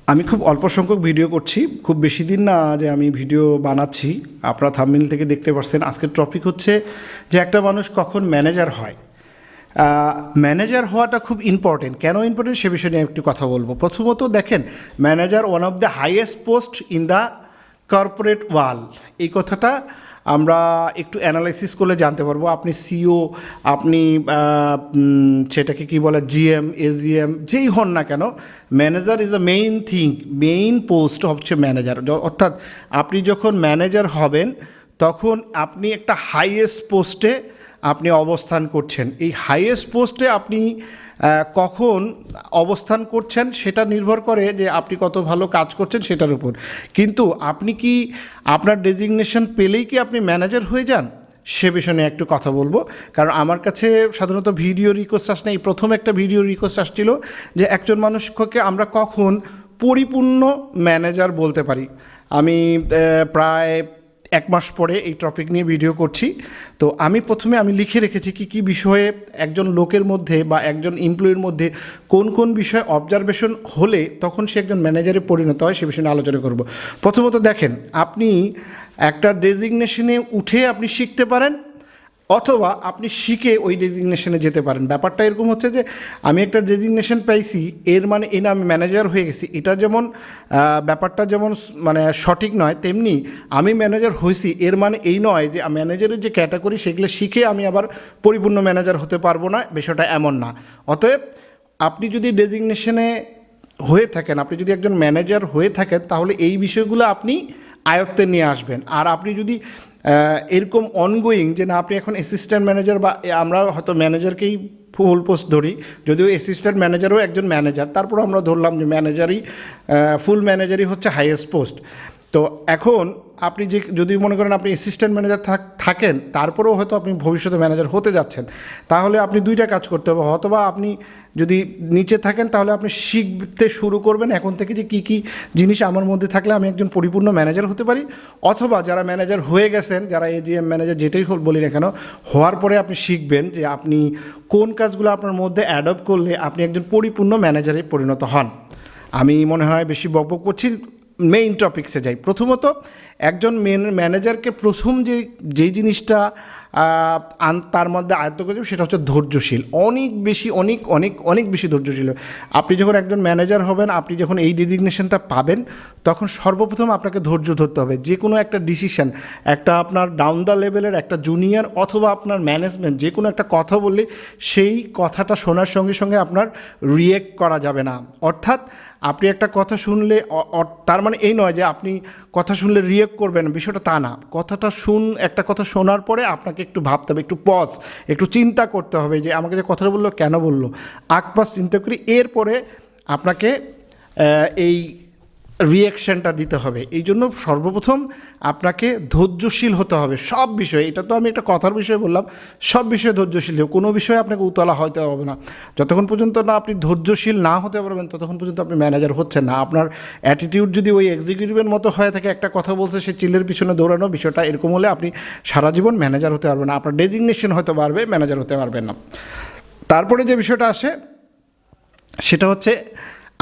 আমি খুব অল্প সংখ্যক ভিডিও করছি, খুব বেশি দিন না যে আমি ভিডিও বানাচ্ছি। আপনারা থাম্বনেল থেকে দেখতে পাচ্ছেন আজকের টপিক হচ্ছে যে একটা মানুষ কখন ম্যানেজার হয়। ম্যানেজার হওয়াটা খুব ইম্পর্টেন্ট। কেন ইম্পর্টেন্ট সে বিষয়ে নিয়ে একটু কথা বলবো। প্রথমত দেখেন, manager one of the highest post in the corporate world. এই কথাটা আমরা একটু অ্যানালাইসিস করলে জানতে পারবো। আপনি সিও, আপনি সেটাকে কী বলে জিএম, এজিএম যেই হন না কেন, manager is a main thing, main post হচ্ছে ম্যানেজার। অর্থাৎ আপনি যখন ম্যানেজার হবেন তখন আপনি একটা হাইয়েস্ট পোস্টে আপনি অবস্থান করছেন। এই হাইয়েস্ট পোস্টে আপনি কখন অবস্থান করছেন সেটা নির্ভর করে যে আপনি কত ভালো কাজ করছেন সেটার উপর। কিন্তু আপনি কি আপনার ডেজিগনেশন পেলেই কি আপনি ম্যানেজার হয়ে যান, সে বিষয়ে নিয়ে একটু কথা বলবো। কারণ আমার কাছে সাধারণত ভিডিও রিকোয়েস্ট আসে না। এই প্রথম একটা ভিডিও রিকোয়েস্ট আসছিল যে একজন মানুষকে আমরা কখন পরিপূর্ণ ম্যানেজার বলতে পারি। আমি প্রায় 1 মাস পরে এই টপিক নিয়ে ভিডিও করছি। তো আমি প্রথমে লিখে রেখেছি কি কি বিষয়ে একজন লোকের মধ্যে বা একজন এমপ্লয়ির মধ্যে কোন কোন বিষয়ে অবজারভেশন হলে তখন সে একজন ম্যানেজারে পরিণত হয়, সে বিষয়ে আলোচনা করব। প্রথমত দেখেন, আপনি একটা ডেজিগনেশনে উঠে আপনি শিখতে পারেন, অথবা আপনি শিখে ওই ডেজিগনেশনে যেতে পারেন। ব্যাপারটা এরকম হচ্ছে যে আমি একটা ডেজিগনেশন পাইছি, এর মানে এই না আমি ম্যানেজার হয়ে গেছি। এটা যেমন ব্যাপারটা যেমন মানে সঠিক নয়, তেমনি আমি ম্যানেজার হয়েছি এর মানে এই নয় যে ম্যানেজারের যে ক্যাটাগরি সেগুলো শিখে আমি আবার পরিপূর্ণ ম্যানেজার হতে পারবো না, বিষয়টা এমন না। অতএব আপনি যদি ডেজিগনেশনে হয়ে থাকেন, আপনি যদি একজন ম্যানেজার হয়ে থাকেন, তাহলে এই বিষয়গুলো আপনি আয়ত্তে নিয়ে আসবেন। আর আপনি যদি এরকম অনগোয়িং যে না আপনি এখন অ্যাসিস্ট্যান্ট ম্যানেজার, বা আমরা হয়তো ম্যানেজারকেই ফুল পোস্ট ধরি, যদিও অ্যাসিস্ট্যান্ট ম্যানেজারও একজন ম্যানেজার, তারপর আমরা ধরলাম যে ম্যানেজারই ফুল ম্যানেজারই হচ্ছে হাইয়েস্ট পোস্ট। তো এখন আপনি যে যদি মনে করেন আপনি অ্যাসিস্ট্যান্ট ম্যানেজার থাকেন, তারপরেও হয়তো আপনি ভবিষ্যতে ম্যানেজার হতে যাচ্ছেন, তাহলে আপনি দুইটা কাজ করতে হবে। অথবা আপনি যদি নিচে থাকেন তাহলে আপনি শিখতে শুরু করবেন এখন থেকে যে কী কী জিনিস আমার মধ্যে থাকলে আমি একজন পরিপূর্ণ ম্যানেজার হতে পারি। অথবা যারা ম্যানেজার হয়ে গেছেন, যারা এজিএম ম্যানেজার যেটাই বলি না কেন, হওয়ার পরে আপনি শিখবেন যে আপনি কোন কাজগুলো আপনার মধ্যে অ্যাডপ্ট করলে আপনি একজন পরিপূর্ণ ম্যানেজারে পরিণত হন। আমি মনে হয় বেশি বকবক করছি, মেইন টপিক্সে যাই। প্রথমত একজন ম্যানেজারকে প্রথম যেই জিনিসটা তার মধ্যে আয়ত্ত করছে সেটা হচ্ছে ধৈর্যশীল। অনেক বেশি ধৈর্যশীল। আপনি যখন একজন ম্যানেজার হবেন, আপনি যখন এই ডেজিগনেশনটা পাবেন, তখন সর্বপ্রথম আপনাকে ধৈর্য ধরতে হবে। যে কোনো একটা ডিসিশন, একটা আপনার ডাউন দ্য লেভেলের একটা জুনিয়র অথবা আপনার ম্যানেজমেন্ট যে কোনো একটা কথা বললে সেই কথাটা শোনার সঙ্গে সঙ্গে আপনার রিয়েক্ট করা যাবে না। অর্থাৎ আপনি একটা কথা শুনলে তার মানে এই নয় যে আপনি কথা শুনলে রিয়েক্ট করবেন, বিষয়টা তা না। একটা কথা শোনার পরে আপনাকে একটু ভাবতে হবে, একটু পজ, একটু চিন্তা করতে হবে যে আমাকে যে কথাটা বললো কেন বললো, আকপাস চিন্তা করি এরপরে আপনাকে এই রিয়াকশানটা দিতে হবে। এই জন্য সর্বপ্রথম আপনাকে ধৈর্যশীল হতে হবে সব বিষয়ে। এটা তো আমি একটা কথার বিষয়ে বললাম, সব বিষয়ে ধৈর্যশীল। কোনো বিষয়ে আপনাকে উতলা হতে হবে না। যতক্ষণ পর্যন্ত না আপনি ধৈর্যশীল না হতে পারবেন, ততক্ষণ পর্যন্ত আপনি ম্যানেজার হচ্ছেন না। আপনার অ্যাটিটিউড যদি ওই এক্সিকিউটিভের মতো হয়ে থাকে, একটা কথা বলছে সে চিলের পিছনে দৌড়ানো, বিষয়টা এরকম হলে আপনি সারা জীবন ম্যানেজার হতে পারবেন না। আপনার ডেজিগনেশন হতে পারবে, ম্যানেজার হতে পারবেন না। তারপরে যে বিষয়টা আসে সেটা হচ্ছে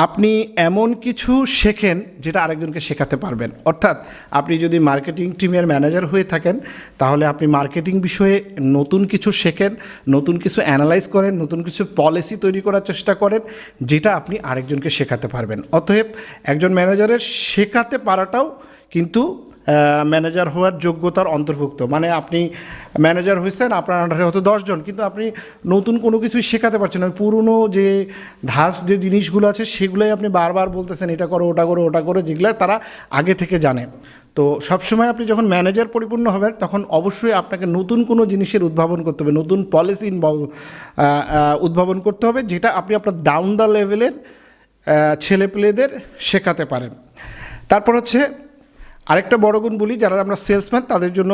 আপনি এমন কিছু শেখেন যেটা আরেকজনকে শেখাতে পারবেন। অর্থাৎ আপনি যদি মার্কেটিং টিমের ম্যানেজার হয়ে থাকেন, তাহলে আপনি মার্কেটিং বিষয়ে নতুন কিছু শেখেন, নতুন কিছু অ্যানালাইজ করেন, নতুন কিছু পলিসি তৈরি করার চেষ্টা করেন, যেটা আপনি আরেকজনকে শেখাতে পারবেন। অতএব একজন ম্যানেজারের শেখাতে পারাটাও কিন্তু ম্যানেজার হওয়ার যোগ্যতার অন্তর্ভুক্ত। মানে আপনি ম্যানেজার হয়েছেন, আপনার আন্ডারে হয়তো 10 জন, কিন্তু আপনি নতুন কোনো কিছুই শেখাতে পারছেন না। পুরনো যে যে জিনিসগুলো আছে সেগুলোই আপনি বারবার বলতেছেন এটা করো, ওটা করো, ওটা করো, যেগুলো তারা আগে থেকে জানে। তো সবসময় আপনি যখন ম্যানেজার পরিপূর্ণ হবেন, তখন অবশ্যই আপনাকে নতুন কোনো জিনিসের উদ্ভাবন করতে হবে, নতুন পলিসি উদ্ভাবন করতে হবে, যেটা আপনি আপনার ডাউন দ্য লেভেলের ছেলেপেলেদের শেখাতে পারেন। তারপর হচ্ছে আরেকটা বড় গুণ বলি, যারা আমরা সেলসম্যান তাদের জন্য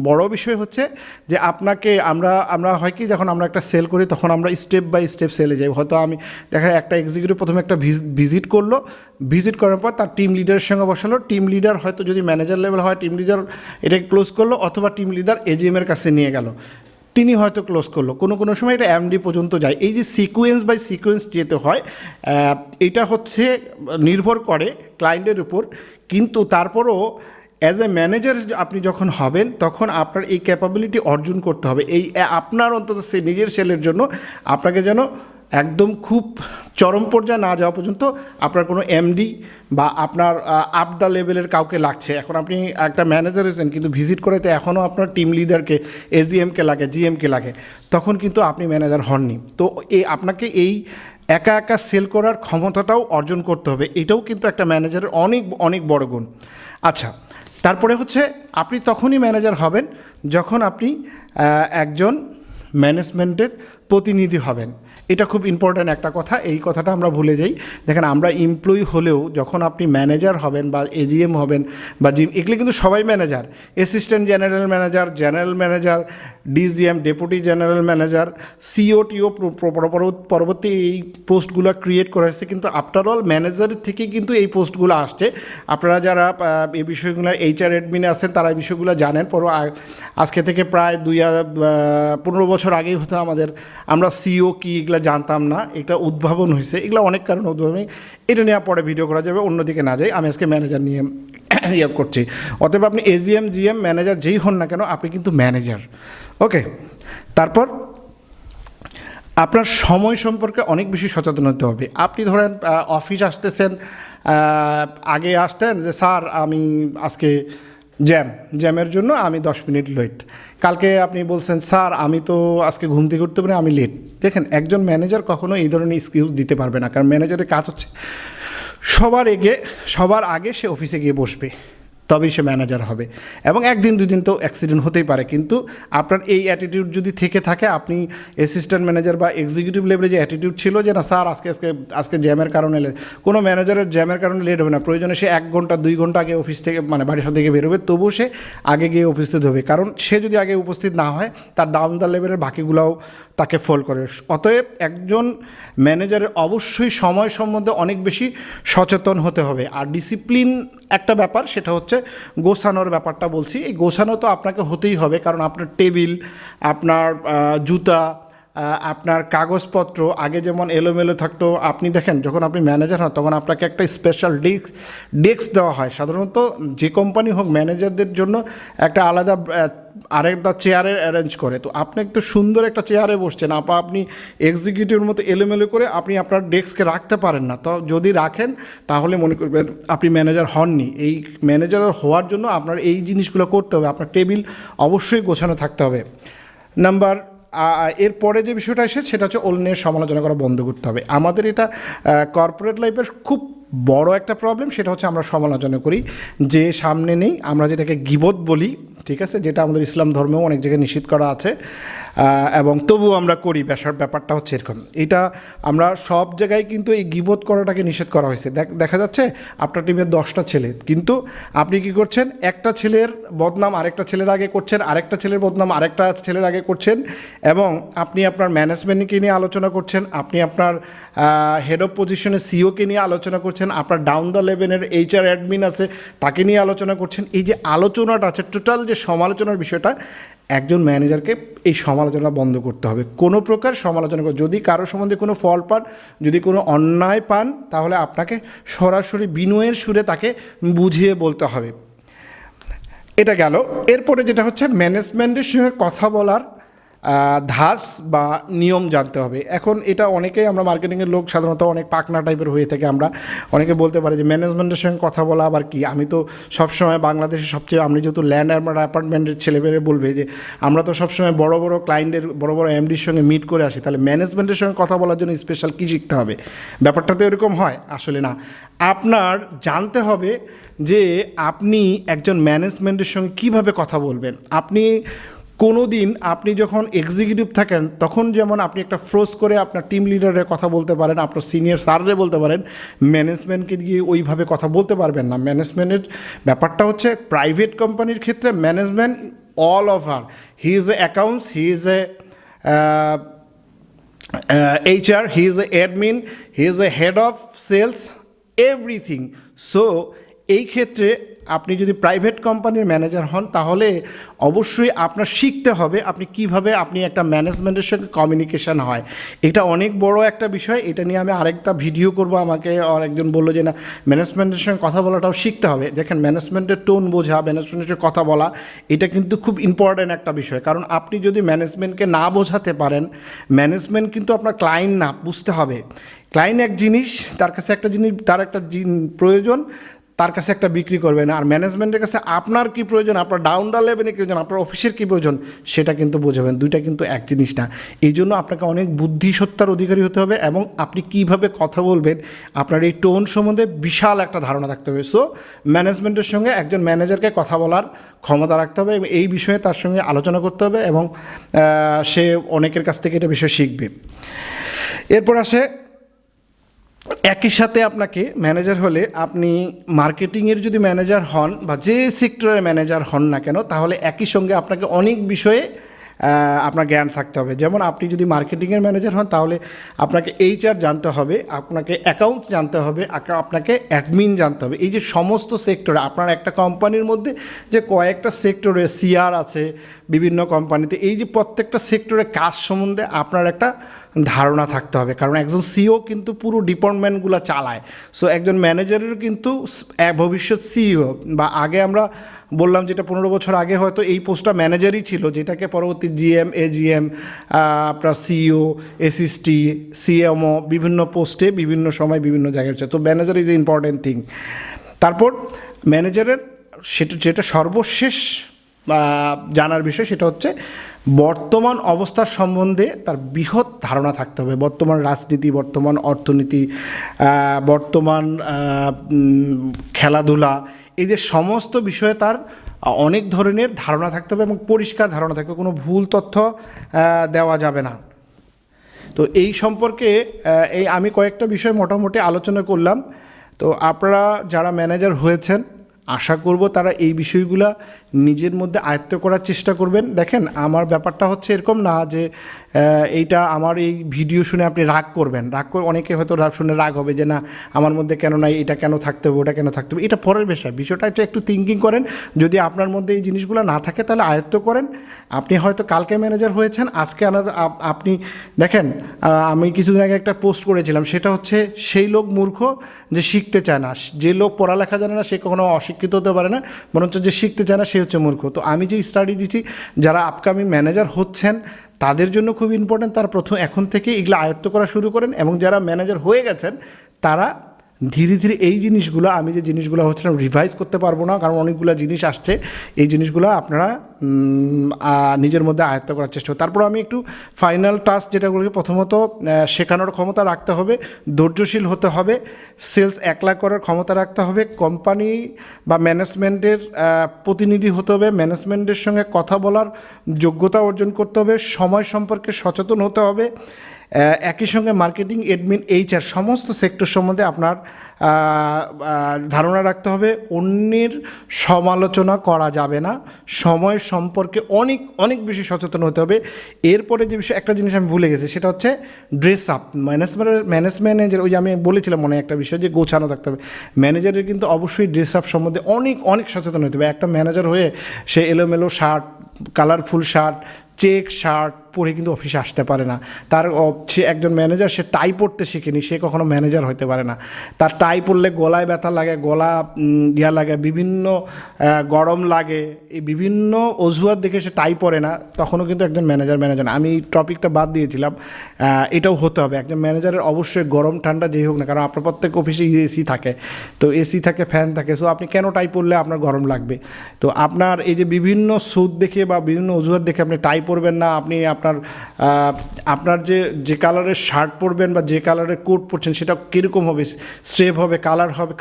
বড় বিষয় হচ্ছে যে আপনাকে আমরা হয় কি, যখন আমরা একটা সেল করি তখন আমরা স্টেপ বাই স্টেপ সেলে যাই। হয়তো আমি দেখা একটা এক্সিকিউটিভ প্রথমে একটা ভিজিট করার পর তার টিম লিডারের সঙ্গে বসালো। টিম লিডার হয়তো যদি ম্যানেজার লেভেল হয়, টিম লিডার এটাকে ক্লোজ করলো, অথবা টিম লিডার এজিএমের কাছে নিয়ে গেল। তিনি হয়তো ক্লোজ করলো, কোনো সময় এটা এমডি পর্যন্ত যায়। এই যে সিকোয়েন্স বাই সিকোয়েন্স যেতে হয়, এটা হচ্ছে নির্ভর করে ক্লায়েন্টের উপর। কিন্তু তারপরও অ্যাজ এ ম্যানেজার আপনি যখন হবেন তখন আপনার এই ক্যাপাবিলিটি অর্জন করতে হবে। এই আপনার অন্তত নিজের সেলের জন্য আপনাকে যেন একদম খুব চরম পর্যায়ে না যাওয়া পর্যন্ত আপনার কোনো এমডি বা আপনার আপ দ্য লেভেলের কাউকে লাগছে। এখন আপনি একটা ম্যানেজার হয়েছেন কিন্তু ভিজিট করাতে এখনও আপনার টিম লিডারকে, এসডিএমকে লাগে, জিএমকে লাগে, তখন কিন্তু আপনি ম্যানেজার হননি। তো আপনাকে এই একা একা সেল করার ক্ষমতাটাও অর্জন করতে হবে। এটাও কিন্তু একটা ম্যানেজারের অনেক অনেক বড় গুণ। আচ্ছা, তারপরে হচ্ছে আপনি তখনই ম্যানেজার হবেন যখন আপনি একজন ম্যানেজমেন্টের প্রতিনিধি হবেন। এটা খুব ইম্পর্ট্যান্ট একটা কথা, এই কথাটা আমরা ভুলে যাই। দেখেন, আমরা এমপ্লয়ি হলেও যখন আপনি ম্যানেজার হবেন বা এজিএম হবেন বা জিম, এগুলো কিন্তু সবাই manager. Assistant general manager, general manager, DGM, deputy general manager, সিওটিও পরবর্তী এই পোস্টগুলো ক্রিয়েট করা হয়েছে। কিন্তু আফটার অল ম্যানেজারের থেকে কিন্তু এই পোস্টগুলো আসছে। আপনারা যারা এই বিষয়গুলো এইচআর অ্যাডমিনে আছেন তারা এই বিষয়গুলো জানেন। আজকে থেকে প্রায় 15 বছর আগেই হতো আমরা সিও কি এগুলো জানতাম না, এটা উদ্ভাবন হয়েছে। এগুলো অনেক কারণে উদ্ভাবন, এটা নিয়ে পরে ভিডিও করা যাবে, অন্যদিকে না যাই। আমি আজকে ম্যানেজার নিয়ে ইয়ে করছি। অতএব আপনি এজিএম, জিএম, ম্যানেজার যেই হন না কেন, আপনি কিন্তু ম্যানেজার। ওকে, তারপর আপনার সময় সম্পর্কে অনেক বেশি সচেতন হতে হবে। আপনি ধরেন অফিস আসতেছেন, আগে আসতেন যে স্যার আমি আজকে জ্যামের জন্য আমি 10 মিনিট লেট। কালকে আপনি বলছেন স্যার আমি তো আজকে ঘুম থেকে উঠতে পারি, আমি লেট। দেখেন, একজন ম্যানেজার কখনো এই ধরনের এক্সকিউজ দিতে পারবে না, কারণ ম্যানেজারের কাজ হচ্ছে সবার আগে সে অফিসে গিয়ে বসবে, তবেই সে ম্যানেজার হবে। এবং একদিন দুদিন তো অ্যাক্সিডেন্ট হতেই পারে, কিন্তু আপনার এই অ্যাটিটিউড যদি থেকে থাকে, আপনি অ্যাসিস্ট্যান্ট ম্যানেজার বা এক্সিকিউটিভ লেভেলে যে অ্যাটিটিউড ছিল যে না স্যার আজকে জ্যামের কারণে লেট, কোনো ম্যানেজারের জ্যামের কারণে লেট হবে না। প্রয়োজনে সে 1 ঘন্টা 2 ঘন্টা আগে অফিস থেকে বাড়ির থেকে বেরোবে, তবুও সে আগে গিয়ে উপস্থিত হবে। কারণ সে যদি আগে উপস্থিত না হয়, তার ডাউন দ্য লেভেলের বাকিগুলোও তাকে ফল করে। অতএব একজন ম্যানেজারের অবশ্যই সময় সম্বন্ধে অনেক বেশি সচেতন হতে হবে। আর ডিসিপ্লিন একটা ব্যাপার, সেটা হচ্ছে গোছানোর ব্যাপারটা বলছি। এই গোছানো তো আপনাকে হতেই হবে, কারণ আপনার টেবিল, আপনার জুতা, আপনার কাগজপত্র আগে যেমন এলোমেলো থাকতো, আপনি দেখেন যখন আপনি ম্যানেজার হন তখন আপনাকে একটা স্পেশাল ডেস্ক দেওয়া হয়। সাধারণত যে কোম্পানি হোক, ম্যানেজারদের জন্য একটা আলাদা আরেকটা চেয়ারে অ্যারেঞ্জ করে। তো আপনি একটু সুন্দর একটা চেয়ারে বসছেন, আপনি এক্সিকিউটিভের মতো এলোমেলো করে আপনি আপনার ডেস্কে রাখতে পারেন না। তো যদি রাখেন তাহলে মনে করবেন আপনি ম্যানেজার হননি। এই ম্যানেজার হওয়ার জন্য আপনার এই জিনিসগুলো করতে হবে। আপনার টেবিল অবশ্যই গোছানো থাকতে হবে। এরপরে যে বিষয়টা এসে সেটা হচ্ছে অন্যের সমালোচনা করা বন্ধ করতে হবে। আমাদের এটা কর্পোরেট লাইফের খুব বড় একটা প্রবলেম, সেটা হচ্ছে আমরা সমালোচনা করি যে সামনে নেই, আমরা যেটাকে গীবত বলি, ঠিক আছে, যেটা আমাদের ইসলাম ধর্মেও অনেক জায়গায় নিষিদ্ধ করা আছে, এবং তবুও আমরা করি। ব্যাপারটা হচ্ছে এরকম। এটা আমরা সব জায়গায় কিন্তু এই গীবত করাটাকে নিষেধ করা হয়েছে। দেখা যাচ্ছে আপনার টিমের 10টা ছেলে, কিন্তু আপনি কি করছেন, একটা ছেলের বদনাম আরেকটা ছেলের আগে করছেন, আরেকটা ছেলের বদনাম আরেকটা ছেলের আগে করছেন, এবং আপনি আপনার ম্যানেজমেন্টকে নিয়ে আলোচনা করছেন, আপনি আপনার হেড অফ পজিশনে সিওকে নিয়ে আলোচনা করছেন, আপনার ডাউন দ্য লেভেলের এইচআর অ্যাডমিন আছে তাকে নিয়ে আলোচনা করছেন। এই যে আলোচনাটা আছে, টোটাল যে সমালোচনার বিষয়টা, একজন ম্যানেজারকে এই সমালোচনা বন্ধ করতে হবে। কোনো প্রকার সমালোচনা করে যদি কারো সম্বন্ধে কোনো ফল পান, যদি কোনো অন্যায় পান, তাহলে আপনাকে সরাসরি বিনয়ের সুরে তাকে বুঝিয়ে বলতে হবে। এটা গেল। এরপরে যেটা হচ্ছে ম্যানেজমেন্টের সঙ্গে কথা বলার ধাঁচ বা নিয়ম জানতে হবে। এখন এটা অনেকেই, আমরা মার্কেটিংয়ের লোক সাধারণত অনেক পাকনা টাইপের হয়ে থাকে। আমরা অনেকে বলতে পারি যে ম্যানেজমেন্টের সঙ্গে কথা বলা আবার কি। আমি তো সবসময় বাংলাদেশের সবচেয়ে, আপনি যেহেতু ল্যান্ড অ্যাপার্টমেন্টের ছেলেমেয়ে বলবে যে আমরা তো সবসময় বড় বড় ক্লায়েন্টের বড় বড় এমডির সঙ্গে মিট করে আসি, তাহলে ম্যানেজমেন্টের সঙ্গে কথা বলার জন্য স্পেশাল কী শিখতে হবে? ব্যাপারটা তো এরকম হয় আসলে না। আপনার জানতে হবে যে আপনি একজন ম্যানেজমেন্টের সঙ্গে কীভাবে কথা বলবেন। কোনো দিন আপনি যখন এক্সিকিউটিভ থাকেন তখন যেমন আপনি একটা ফ্রোজ করে আপনার টিম লিডারের কথা বলতে পারেন, আপনার সিনিয়র স্যাররে বলতে পারেন, ম্যানেজমেন্টকে দিয়ে ওইভাবে কথা বলতে পারবেন না। ম্যানেজমেন্টের ব্যাপারটা হচ্ছে প্রাইভেট কোম্পানির ক্ষেত্রে management all over, he is a accounts, he is a HR, he is a admin, he is a head of sales, everything. So এই ক্ষেত্রে আপনি যদি প্রাইভেট কোম্পানির ম্যানেজার হন তাহলে অবশ্যই আপনার শিখতে হবে আপনি কিভাবে আপনি একটা ম্যানেজমেন্টের সঙ্গে কমিউনিকেশন হয়। এটা অনেক বড় একটা বিষয়, এটা নিয়ে আমি আরেকটা ভিডিও করব। আমাকে আরেকজন বললো যে না, ম্যানেজমেন্টের সঙ্গে কথা বলাটাও শিখতে হবে। দেখেন, ম্যানেজমেন্টের টোন বোঝা, ম্যানেজমেন্টের কথা বলা, এটা কিন্তু খুব ইম্পর্ট্যান্ট একটা বিষয়। কারণ আপনি যদি ম্যানেজমেন্টকে না বোঝাতে পারেন, ম্যানেজমেন্ট কিন্তু আপনার ক্লায়েন্ট না, বুঝতে হবে। ক্লায়েন্ট এক জিনিস, তার কাছে একটা জিনিস, তার একটা প্রয়োজন, তার কাছে একটা বিক্রি করবে না। আর ম্যানেজমেন্টের কাছে আপনার কী প্রয়োজন, আপনার ডাউন লেভেলে কী প্রয়োজন, আপনার অফিসের কী প্রয়োজন, সেটা কিন্তু বোঝাবেন। দুইটা কিন্তু এক জিনিস না। এই জন্য আপনাকে অনেক বুদ্ধিসত্তার অধিকারী হতে হবে এবং আপনি কিভাবে কথা বলবেন, আপনার এই টোন সম্বন্ধে বিশাল একটা ধারণা থাকতে হবে। সো ম্যানেজমেন্টের সঙ্গে একজন ম্যানেজারকে কথা বলার ক্ষমতা রাখতে হবে এবং এই বিষয়ে তার সঙ্গে আলোচনা করতে হবে এবং সে অনেকের কাছ থেকে এটা বিষয় শিখবে। এরপর আসে, একই সাথে আপনাকে ম্যানেজার হলে, আপনি মার্কেটিংয়ের যদি ম্যানেজার হন বা যে সেক্টরের ম্যানেজার হন না কেন, তাহলে একই সঙ্গে আপনাকে অনেক বিষয়ে আপনার জ্ঞান থাকতে হবে। যেমন আপনি যদি মার্কেটিংয়ের ম্যানেজার হন তাহলে আপনাকে HR জানতে হবে, আপনাকে অ্যাকাউন্ট জানতে হবে, আপনাকে অ্যাডমিন জানতে হবে। এই যে সমস্ত সেক্টরে, আপনার একটা কোম্পানির মধ্যে যে কয়েকটা সেক্টরে CR আছে বিভিন্ন কোম্পানিতে, এই যে প্রত্যেকটা সেক্টরে কাজ সম্বন্ধে আপনার একটা ধারণা থাকতে হবে। কারণ একজন CEO কিন্তু পুরো ডিপার্টমেন্টগুলো চালায়। সো একজন ম্যানেজারের কিন্তু ভবিষ্যৎ CEO, বা আগে আমরা বললাম যেটা 15 বছর আগে হয়তো এই পোস্টটা ম্যানেজারই ছিল, যেটাকে পরবর্তী GM, AGM, আপনার CEO, ASIST, CMO, বিভিন্ন পোস্টে বিভিন্ন সময় বিভিন্ন জায়গায় হচ্ছে। তো manager is a important thing. তারপর ম্যানেজারের যেটা সর্বশেষ জানার বিষয়, সেটা হচ্ছে বর্তমান অবস্থার সম্বন্ধে তার বৃহৎ ধারণা থাকতে হবে। বর্তমান রাজনীতি, বর্তমান অর্থনীতি, বর্তমান খেলাধুলা, এই যে সমস্ত বিষয়ে তার অনেক ধরনের ধারণা থাকতে হবে এবং পরিষ্কার ধারণা থাকবে, কোনো ভুল তথ্য দেওয়া যাবে না। তো এই সম্পর্কে আমি কয়েকটা বিষয় মোটামুটি আলোচনা করলাম। তো আপনারা যারা ম্যানেজার হয়েছেন, আশা করব তারা এই বিষয়গুলা নিজের মধ্যে আয়ত্ত করার চেষ্টা করবেন। দেখেন, আমার ব্যাপারটা হচ্ছে এরকম না যে এইটা আমার এই ভিডিও শুনে আপনি রাগ করবেন। অনেকে হয়তো শুনে রাগ হবে যে না, আমার মধ্যে কেন নাই, এটা কেন থাকতে হবে, ওটা কেন থাকতে হবে। এটা পরের বিষয়টা একটু থিঙ্কিং করেন। যদি আপনার মধ্যে এই জিনিসগুলো না থাকে তাহলে আয়ত্ত করেন। আপনি হয়তো কালকে ম্যানেজার হয়েছেন, আজকে আপনি দেখেন, আমি কিছুদিন আগে একটা পোস্ট করেছিলাম, সেটা হচ্ছে সেই লোক মূর্খ যে শিখতে চায় না। যে লোক পড়ালেখা জানে না সে কখনো অশিক্ষিত হতে পারে না, বরঞ্চ যে শিখতে চায় না সে হচ্ছে মূর্খ। তো আমি যে স্টাডি দিচ্ছি, যারা আপকামিং ম্যানেজার হচ্ছেন তাদের জন্য খুব ইম্পর্ট্যান্ট, তারা এখন থেকে এগুলো আয়ত্ত করা শুরু করেন। এবং যারা ম্যানেজার হয়ে গেছেন তারা ধীরে ধীরে এই জিনিসগুলো, আমি যে জিনিসগুলো হচ্ছে রিভাইজ করতে পারবো না, কারণ অনেকগুলো জিনিস আসছে, এই জিনিসগুলো আপনারা নিজের মধ্যে আয়ত্ত করার চেষ্টা করুন। তারপর আমি একটু ফাইনাল টাস্ক যেটা বলি, প্রথমত শেখানোর ক্ষমতা রাখতে হবে, ধৈর্যশীল হতে হবে, সেলস 1 লাখ করার ক্ষমতা রাখতে হবে, কোম্পানি বা ম্যানেজমেন্টের প্রতিনিধি হতে হবে, ম্যানেজমেন্টের সঙ্গে কথা বলার যোগ্যতা অর্জন করতে হবে, সময় সম্পর্কে সচেতন হতে হবে, একই সঙ্গে মার্কেটিং, অ্যাডমিন, HR সমস্ত সেক্টর সম্বন্ধে আপনার ধারণা রাখতে হবে। অন্যের সমালোচনা করা যাবে না, সময় সম্পর্কে অনেক অনেক বেশি সচেতন হতে হবে। এরপরে যে বিষয়, একটা জিনিস আমি ভুলে গেছি, সেটা হচ্ছে ড্রেস আপ। ম্যানেজমেন্টের ওই আমি বলেছিলাম মনে একটা বিষয় যে গোছানো থাকতে হবে। ম্যানেজারের কিন্তু অবশ্যই ড্রেস আপ সম্বন্ধে অনেক অনেক সচেতন হতে হবে। একটা ম্যানেজার হয়ে সে এলোমেলো shirt, colourful shirt, check shirt পরে কিন্তু অফিসে আসতে পারে না। সে একজন ম্যানেজার, সে টাই পরতে শিখেনি, সে কখনো ম্যানেজার হতে পারে না। তার টাই পরলে গলায় ব্যথা লাগে, গলা লাগে, বিভিন্ন গরম লাগে, এই বিভিন্ন অজুহাত দেখে সে টাই পরে না, তখনও কিন্তু একজন ম্যানেজার না। আমি এই টপিকটা বাদ দিয়েছিলাম, এটাও হতে হবে। একজন ম্যানেজারের অবশ্যই গরম ঠান্ডা যেই হোক না, কারণ আপনার প্রত্যেক অফিসে AC থাকে, তো AC থাকে, ফ্যান থাকে। সো আপনি কেন টাই পরলে আপনার গরম লাগবে? তো আপনার এই যে বিভিন্ন স্যুট দেখে বা বিভিন্ন অজুহাত দেখে আপনি টাই পরবেন না। আপনি আপনার যে কালারের শার্ট পরবেন বা যে কালারের কোট পরছেন সেটা কীরকম হবে, স্ট্রেপ হবে,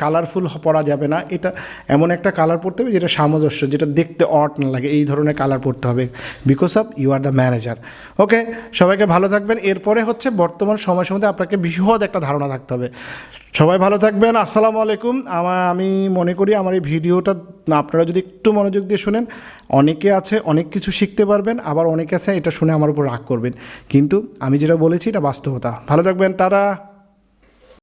কালারফুল পরা যাবে না। এটা এমন একটা কালার পরতে হবে যেটা সামঞ্জস্য, যেটা দেখতে অড না লাগে, এই ধরনের কালার পরতে হবে, because of you are the manager. Okay, সবাইকে ভালো থাকবেন। এরপরে হচ্ছে বর্তমান সময় সম্বন্ধে আপনাকে বৃহৎ একটা ধারণা থাকতে হবে। সবাই ভালো থাকবেন, আসসালামু আলাইকুম। আমি মনে করি আমার এই ভিডিওটা আপনারা যদি একটু মনোযোগ দিয়ে শুনেন, অনেকে আছে অনেক কিছু শিখতে পারবেন, আবার অনেকে আছে এটা শুনে আমার উপর রাগ করবেন, কিন্তু আমি যেটা বলেছি এটা বাস্তবতা। ভালো থাকবেন, টাটা।